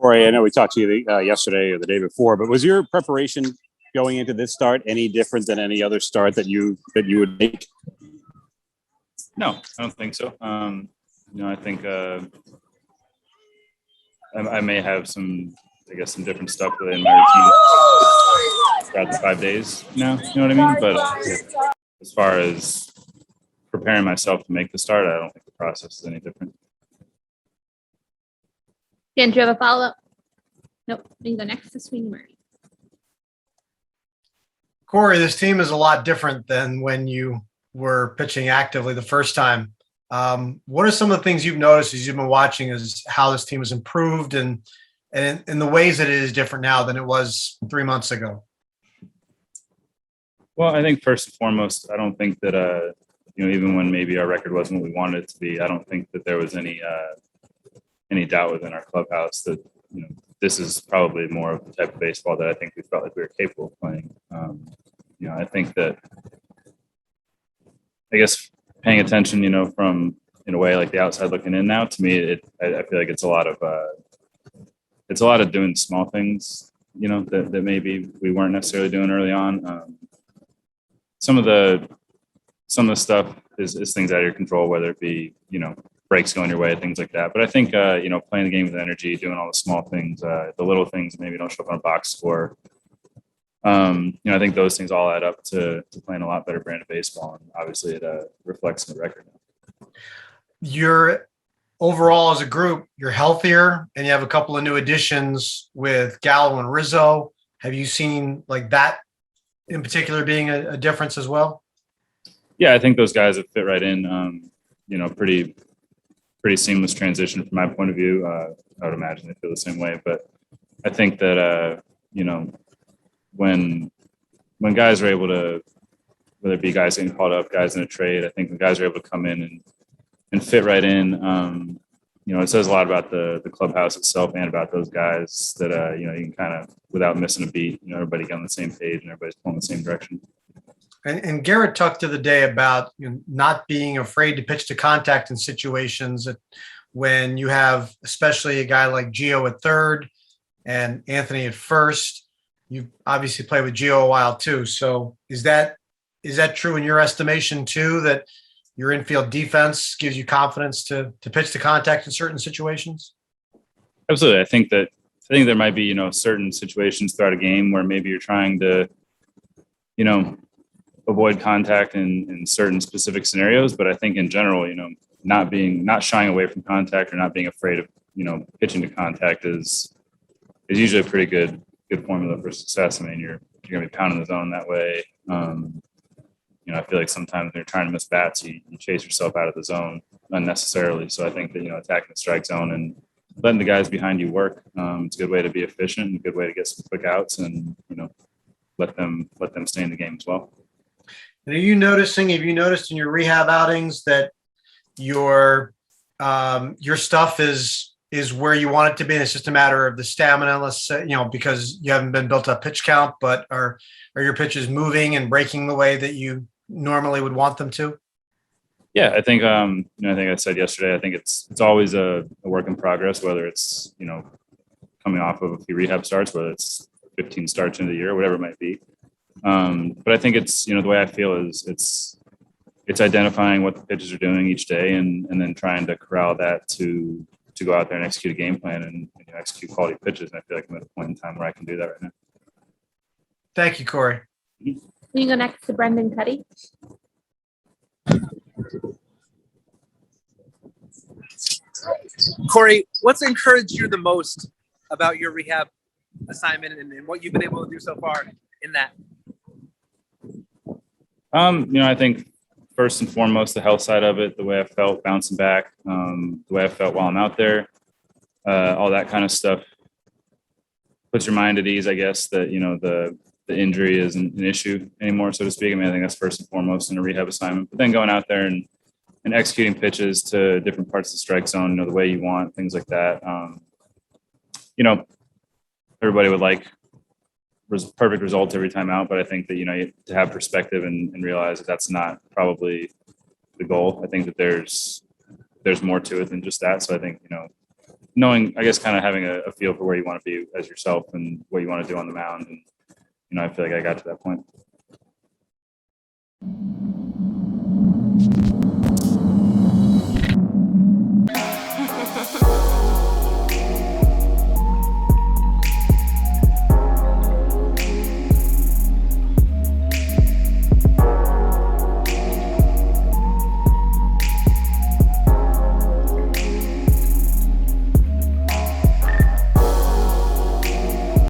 Corey, I know we talked to you yesterday or the day before, but was your preparation going into this start any different than any other start that you would make? No, I don't think so. I think I may have some different stuff within my routine throughout the 5 days now. You know what I mean? But as far as preparing myself to make the start, I don't think the process is any different. Dan, do you have a follow-up? Nope. We can go next to Sweeney Murray. Corey, this team is a lot different than when you were pitching actively the first time. What are some of the things you've noticed as you've been watching is how this team has improved and in the ways that it is different now than it was 3 months ago? Well, I think first and foremost, I don't think that, even when maybe our record wasn't what we wanted it to be, I don't think that there was any doubt within our clubhouse that, this is probably more of the type of baseball that I think we felt like we were capable of playing. I think that, paying attention, from in a way like the outside looking in now, to me, I feel like it's a lot of doing small things, that maybe we weren't necessarily doing early on. Some of the stuff is things out of your control, whether it be, breaks going your way, things like that. But I think, playing the game with energy, doing all the small things, the little things that maybe don't show up on a box score. I think those things all add up to playing a lot better brand of baseball. And obviously it reflects in the record. You're overall as a group, you're healthier and you have a couple of new additions with Gallo and Rizzo. Have you seen like that in particular being a difference as well? Yeah, I think those guys have fit right in. Pretty seamless transition from my point of view. I would imagine they feel the same way, but I think that when guys are able to, whether it be guys getting called up, guys in a trade, I think when guys are able to come in and fit right in, it says a lot about the clubhouse itself and about those guys that you can kind of, without missing a beat, everybody get on the same page and everybody's pulling the same direction. And Garrett talked the other day about not being afraid to pitch to contact in situations that when you have, especially a guy like Gio at third and Anthony at first. You obviously played with Gio a while too. So is that true in your estimation too, that your infield defense gives you confidence to pitch to contact in certain situations? Absolutely. I think there might be, certain situations throughout a game where maybe you're trying to, avoid contact in certain specific scenarios. But I think in general, not shying away from contact or not being afraid of, pitching to contact is usually a pretty good formula for success. I mean, you're going to be pounding the zone that way. I feel like sometimes when you're trying to miss bats, you chase yourself out of the zone unnecessarily. So I think that, attacking the strike zone and letting the guys behind you work, it's a good way to be efficient and a good way to get some quick outs and, let them stay in the game as well. And have you noticed in your rehab outings that your stuff is where you want it to be, and it's just a matter of the stamina, let's say, because you haven't been built up pitch count, but are your pitches moving and breaking the way that you normally would want them to? Yeah, I think I think I said yesterday, I think it's always a work in progress, whether it's, coming off of a few rehab starts, whether it's 15 starts into the year, whatever it might be. But I think it's, the way I feel is it's identifying what the pitchers are doing each day and then trying to corral that to go out there and execute a game plan and execute quality pitches. And I feel like I'm at a point in time where I can do that right now. Thank you, Corey. Can you go next to Brendan Cuddy? Corey, what's encouraged you the most about your rehab assignment and what you've been able to do so far in that? I think first and foremost, the health side of it, the way I felt bouncing back, the way I felt while I'm out there, all that kind of stuff puts your mind at ease, I guess, that, the injury isn't an issue anymore, so to speak. I mean, I think that's first and foremost in a rehab assignment, but then going out there and executing pitches to different parts of the strike zone, the way you want, things like that. Everybody would like perfect results every time out, but I think that, you have to have perspective and realize that that's not probably the goal. I think that there's more to it than just that. So I think, knowing, I guess, kind of having a feel for where you want to be as yourself and what you want to do on the mound. And, I feel like I got to that point.